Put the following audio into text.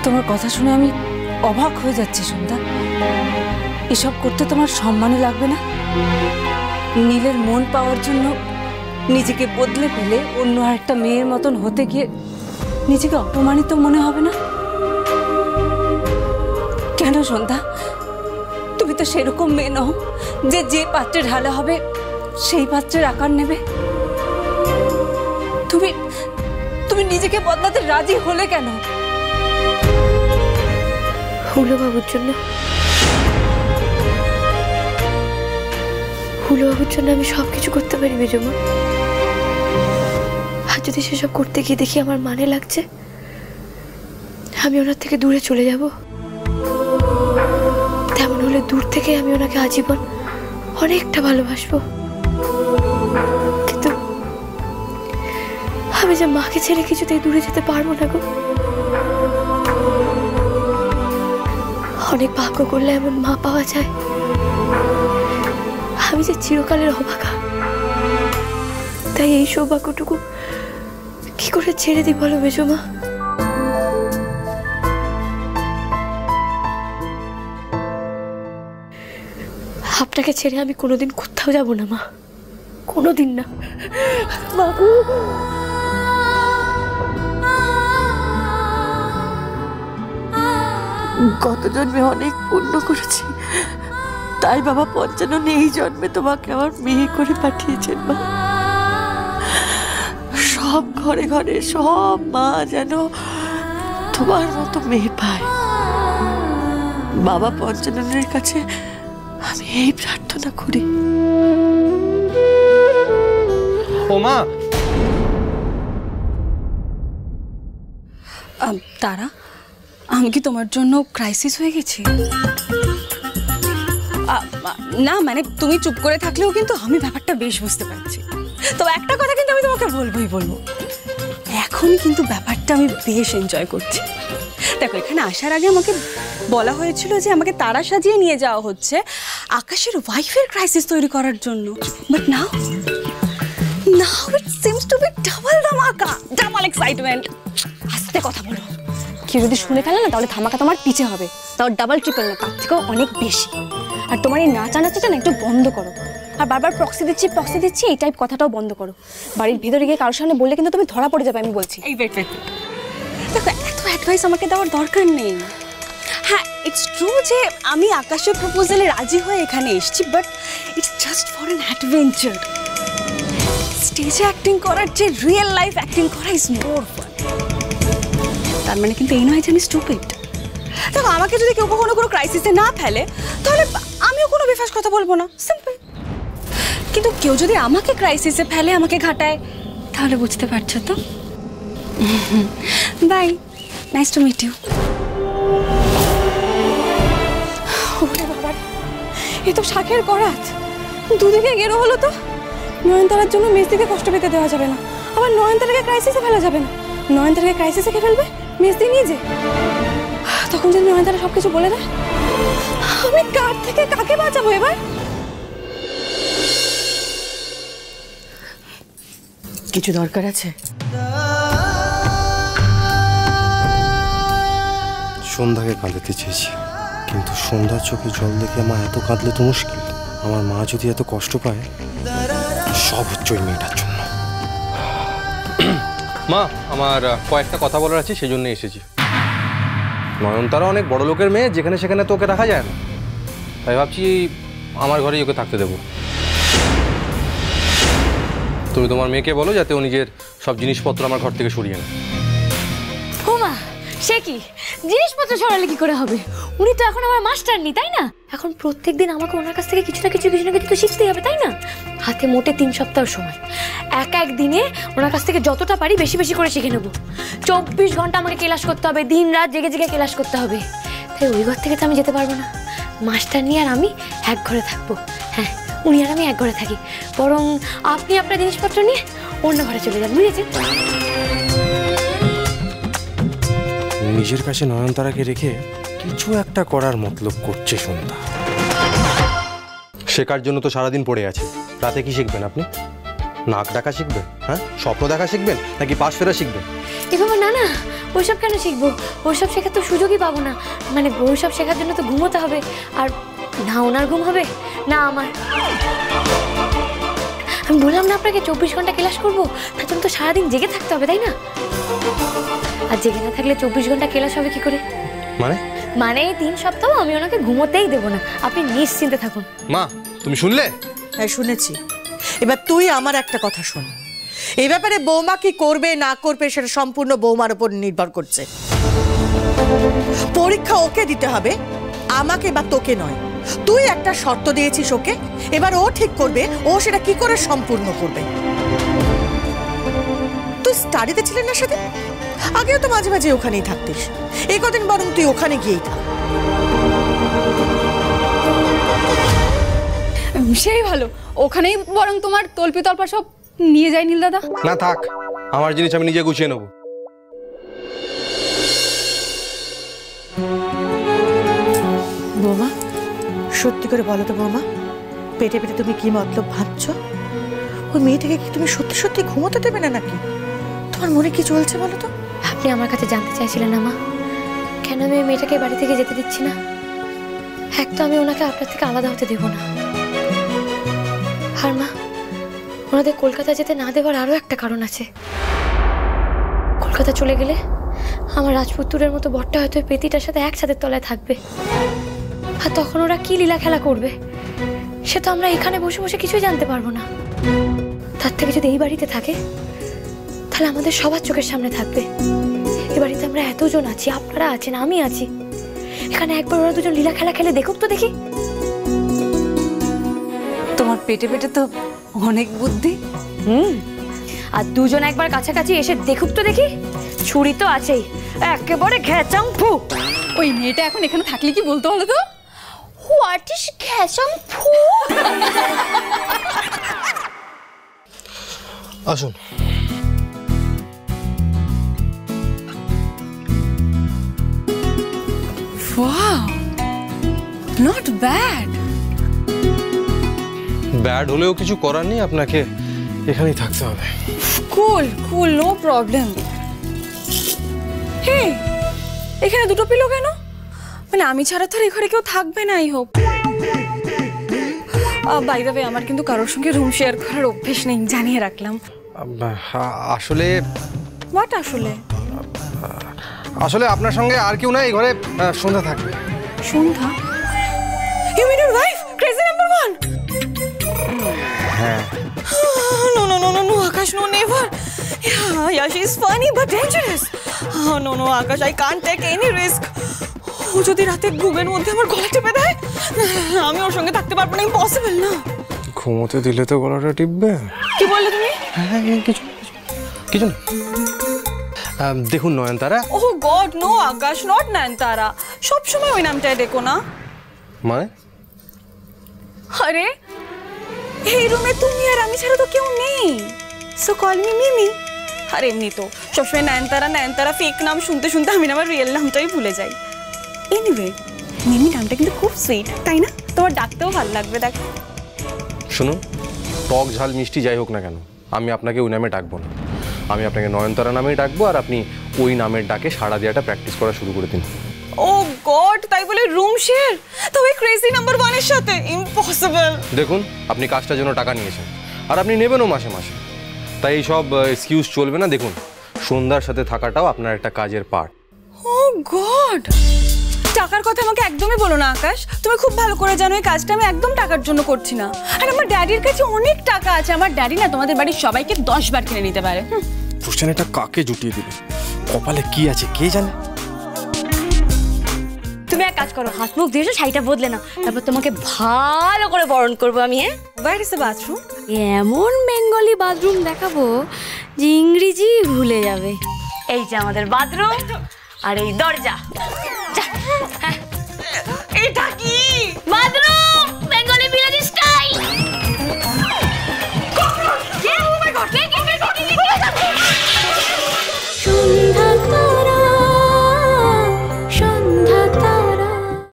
তোমার কথা শুনে আমি অবাক হয়ে যাচ্ছি সন্ধ্যা। এসব করতে তোমার সম্মানে লাগবে না? নীলের মন পাওয়ার জন্য নিজেকে বদলে ফেলে অন্য আরেকটা মেয়ের মতন হতে গিয়ে নিজেকে অপমানিত মনে হবে না? কেন সন্ধ্যা? তুমি তো সেরকম মেয়ে নও যে যে পাত্রে ঢালা হবে সেই পাত্রের আকার নেবে। তুমি তুমি নিজেকে বদলাতে রাজি হলে কেন? হুলো বাবুর জন্য। হুলো বাবুর জন্য আমি সবকিছু করতে পারি মেজমা। আর যদি সেসব করতে গিয়ে দেখি আমার মানে লাগছে, আমি ওনার থেকে দূরে চলে যাব। তেমন হলে দূর থেকে আমি ওনাকে আজীবন অনেকটা ভালোবাসবো। কিন্তু আমি যে মাকে ছেড়ে কিছুতেই দূরে যেতে পারবো না গো। অনেক ভাগ্য করলে এমন মা পাওয়া যায়। আমি যে চিরকালের অভাগা, তাই এই সৌভাগ্যটুকু কি করে ছেড়ে দিই বলো মেজমা? আপনাকে ছেড়ে আমি কোনোদিন কোথাও যাব না মা, কোনোদিন না। বাবু গত জন্মে অনেক পুণ্য করেছি, তাই বাবা পঞ্চানন এই জন্মে তোমাকে আমার মেয়ে করে পাঠিয়েছেন মা। সব ঘরে ঘরে সব মা যেন তোমার মতো মেয়ে পায়। বাবা পঞ্চাননের কাছে আমি এই প্রার্থনা করি। ও মা, তারা, আমি কি তোমার জন্য ক্রাইসিস হয়ে গেছি? না মানে তুমি চুপ করে থাকলেও কিন্তু আমি ব্যাপারটা বেশ বুঝতে পারছি। তো একটা কথা কিন্তু আমি তোমাকে বলবো, এখন কিন্তু ব্যাপারটা আমি বেশ এনজয় করছি। দেখো, এখানে আসার আগে আমাকে বলা হয়েছিল যে আমাকে তারা সাজিয়ে নিয়ে যাওয়া হচ্ছে আকাশের ওয়াইফের ক্রাইসিস তৈরি করার জন্য, but now it seems to be double ধামাকা, ডাবল এক্সাইটমেন্ট। আস্তে কথা বলো, কেউ যদি শুনে ফেলে না তাহলে ধামাকা তোমার পিছে হবে, তাও ডাবল ট্রিপল না, তার থেকেও অনেক বেশি। আর তোমার এই নাচানাচিটা না একটু বন্ধ করো, আর বারবার প্রক্সি দিচ্ছি এই টাইপ কথাটাও বন্ধ করো। বাড়ির ভেতরে গিয়ে কারোর সামনে বললে কিন্তু তুমি ধরা পড়ে যাবে, আমি বলছি। এই ওয়েট, দেখো এত অ্যাডভাইস আমাকে দেওয়ার দরকার নেই। হ্যাঁ, ইটস ট্রু যে আমি আকাশের প্রপোজালে রাজি হয়ে এখানে এসেছি, but it's just for an adventure. স্টেজে অ্যাক্টিং করার যে রিয়েল লাইফ অ্যাক্টিং করা ইজ মোর ফান। তার মানে কিন্তু এই নয় যে আমি স্টুপিড। দেখো, আমাকে যদি কেউ কখনো কোনো ক্রাইসিসে না ফেলে তাহলে আমিও কোনো বেফাস কথা বলবো না, সিম্পল। কিন্তু কেউ যদি আমাকে ক্রাইসিসে ফেলে, আমাকে ঘাটায়, তাহলে বুঝতে পারছো তো। Bye, nice to meet you. ওরে বাবা, এ তো শাকের করাত, দুদিকে গেরো হলো তো। নয়নতারার জন্য মেজদিকে কষ্ট পেতে দেওয়া যাবে না, আবার নয়নতারাকে ক্রাইসিসে ফেলা যাবে না। নয়নতারাকে ক্রাইসিসে কে ফেলবে? মেজদি নিজে। তখন যদি নয়নতারা সবকিছু বলে দেয়, আমি কার থেকে কাকে বাঁচাবো এবার? কিছু দরকার আছে? সন্ধ্যাকে কাঁদাতে চেয়েছি, কিন্তু সন্ধ্যার চোখে জল দেখে আমার এত কাঁদলে তো মুশকিল। আমার মা যদি এত কষ্ট পায়, সব হচ্ছে ওই মেয়েটার জন্য। মা, আমার কয়েকটা কথা বলার আছে, সেই জন্য এসেছি। নয়নতারা অনেক বড় লোকের মেয়ে, যেখানে সেখানে তো ওকে রাখা যায় না, তাই ভাবছি আমার ঘরেই ওকে থাকতে দেবো। তুমি তোমার মেয়েকে বলো যাতে ও নিজের সব জিনিসপত্র আমার ঘর থেকে সরিয়ে নেয়। ওমা, সে কি জিনিসপত্র সরালে কি করে হবে? উনি তো এখন আমার মাস্টারনি, তাই না? এখন প্রত্যেকদিন আমাকে ওনার কাছ থেকে কিছু না কিছু তো শিখতেই হবে, তাই না? হাতে মোটে 3 সপ্তাহ সময়, এক দিনে ওনার কাছ থেকে যতটা পারি বেশি বেশি করে শিখে নেব। 24 ঘন্টা আমাকে ক্লাস করতে হবে, দিন রাত জেগে জেগে ক্লাস করতে হবে। তাই ওই ঘর থেকে তো আমি যেতে পারবো না। মাস্টারনি আর আমি এক ঘরে থাকবো। হ্যাঁ, উনি আর আমি এক ঘরে থাকি, বরং আপনি আপনার জিনিসপত্র নিয়ে অন্য ঘরে চলে যান, বুঝেছেন? নিজের কাছে নয়নতারাকে রেখে কিছু একটা করার মতলব করছে সন্ধ্যা। শেখার জন্য তো সারাদিন পড়ে আছে, রাতে কি শিখবেন আপনি? নাক ডাকা শিখবেন? হ্যাঁ, স্বপ্ন দেখা শিখবেন নাকি পাশ ফেরা শিখবেন? এ বাবা, না না, ওইসব কেন শিখবো? ওইসব শেখার তো সুযোগই পাবো না। মানে ওইসব শেখার জন্য তো ঘুমোতে হবে, আর না ওনার ঘুম হবে না আমার। আমি বললাম না আপনাকে 24 ঘন্টা ক্লাস করবো, তার জন্য তো সারাদিন জেগে থাকতে হবে, তাই না? আর জেগে না থাকলে 24 ঘন্টা ক্লাস হবে কি করে? মানে এই 3 সপ্তাহ আমি ওনাকে ঘুমোতেই দেবো না, আপনি নিশ্চিন্তে থাকুন। মা তুমি শুনলে? হ্যাঁ শুনেছি। এবার তুই আমার একটা কথা শোন, এই ব্যাপারে বৌমা কি করবে না করবে সেটা সম্পূর্ণ বৌমার উপর নির্ভর করছে। পরীক্ষা ওকে দিতে হবে, আমাকে বা তোকে নয়। তুই একটা শর্ত দিয়েছিস ওকে, এবার ও ঠিক করবে ও সেটা কি করে সম্পূর্ণ করবে। তুই স্টাডিতে ছিলেন না সাথে, আগেও তো মাঝে মাঝে ওখানেই থাকতিস, এই কদিন বরং তুই ওখানে গিয়েই থাক। সেই ভালো, ওখানেই বরং তোমার তল্পি তল্পা সব নিয়ে যায় নীল দাদা। না থাক, আমার জিনিস আমি নিজে গুছিয়ে নেবো। বৌমা সত্যি করে বলো তো বৌমা, পেটে পেটে তুমি কি মতলব ভাবছো? ওই মেয়েটাকে কি তুমি সত্যি সত্যি ঘুমোতে দেবে না নাকি? তোমার মনে কি চলছে বলো তো? আপনি আমার কাছে জানতে চাইছিলেন না মা, কেন আমি ওই মেয়েটাকে বাড়ি থেকে যেতে দিচ্ছি না? এক তো আমি ওনাকে আপনার থেকে আলাদা হতে দেব না, আর মা ওনাদের কলকাতা যেতে না দেওয়ার আরও একটা কারণ আছে। কলকাতা চলে গেলে আমার রাজপুত্রের মতো বরটা হয়তো ওই পেতিটার সাথে একসাথে তলায় থাকবে, আর তখন ওরা কি লীলা খেলা করবে সে তো আমরা এখানে বসে বসে কিছুই জানতে পারবো না। তার থেকে যদি এই বাড়িতে থাকে তাহলে আমাদের সবার চোখের সামনে থাকবে। এ বাড়িতে আমরা এতজন আছি, আপনারা আছেন, আমি আছি, এখানে একবার ওরা দুজন লীলা খেলা খেলে দেখুক তো দেখি। তোমার পেটে পেটে তো অনেক বুদ্ধি। আর দুজন একবার কাছাকাছি এসে দেখুক তো দেখি। ছুরি তো আছেই, একেবারে ঘ্যাচাং ফু। ওই মেয়েটা এখন এখানে থাকলে কি বলতে হলো তো? হোয়াট ইজ ঘ্যাচাং ফু? আসুন। Wow, not bad. ব্যাড হলেও কিছু করার নেই, আপনাকে এখানেই থাকতে হবে। কুল কুল, নো প্রবলেম। হে, এখানে দুটো পিলো কেন? মানে আমি ছাড়া তো এই ঘরে কেউ থাকবে না, I hope. By the way, আমার কিন্তু কারোর সঙ্গে রুম শেয়ার করার অভ্যেস নেই, জানিয়ে রাখলাম। আসলে হোয়াট আসলে? আসলে আপনার সঙ্গে আর কেউ না এই ঘরে সন্ধ্যা থাকবে। Sandhya? You mean your wife, crazy number 1? হ্যাঁ। No, no, no, no, no, Akash, no, never. Yeah, she's funny but dangerous. Oh, no, no, Akash, I can't take any risk. ও যদি রাতে ঘুমের মধ্যে আমার গলা টিপে দেয়, আমি ওর সঙ্গে থাকতে পারবো না, ইম্পসিবল না। ঘুমোতে দিলে তো গলাটা টিপবে। কি বললে তুমি? হ্যাঁ, কিছু কিছু না। দেখুন নয়নতারা। ওহ গড, নো আকাশ, নট নয়নতারা। সব সময় ওই নামটাই ডেকো না। মানে? আরে এই রুমে তুমি আর আমি ছাড়া তো কেউ নেই, সো কল মি মিমি। আর এমনি তো সবসময় নয়নতারা নয়নতারা ফেক নাম শুনতে শুনতে আমি আমার রিয়েল নামটাই ভুলে যাই। এনিওয়ে, মিমি নামটা কিন্তু খুব সুইট, তাই না? তোমার ডাকতেও ভালো লাগবে। দেখ শুনুন, টক ঝাল মিষ্টি যাই হোক না কেন, আমি আপনাকে ওই নামে ডাকবো না। আমি আপনাকে নয়নতারা নামেই ডাকবো, আর আপনি ওই নামের ডাকে সাড়া দেওয়াটা প্র্যাকটিস করা শুরু করে দিন। ও গড, তাই বলে রুম শেয়ার? তবে ক্রেজি নাম্বার 1 এর সাথে? ইম্পসিবল। দেখুন, আপনি কাজটার জন্য টাকা নিয়েছেন, আর আপনি নেবেনও মাসে মাসে, তাই এই সব এক্সকিউজ চলবে না। দেখুন, সন্ধ্যার সাথে থাকাটাও আপনার একটা কাজের পার্ট। ও গড, টাকার কথা আমাকে একদমই বলো না আকাশ। তুমি খুব ভালো করে জানো এই কাজটা আমি একদম টাকার জন্য করছি না। আর আমার ড্যাডির কাছে অনেক টাকা আছে, আমার ড্যাডি না তোমাদের বাড়ির সবাইকে 10 বার কিনে নিতে পারে। এটা কাকে জুটিয়ে দিবে, কপালে কি আছে কে জানে। তুমি এক কাজ করো, হাত মুখ দিয়ে শাড়িটা বদলে না, তারপর তোমাকে ভালো করে বরণ করবো আমি। হ্যাঁ, হোয়ার ইজ দ্য বাথরুম? এমন বেঙ্গলি বাথরুম দেখাবো যে ইংরেজি ভুলে যাবে। এই যে আমাদের বাথরুম, আর এই দরজা। এটা কি বাথরুম?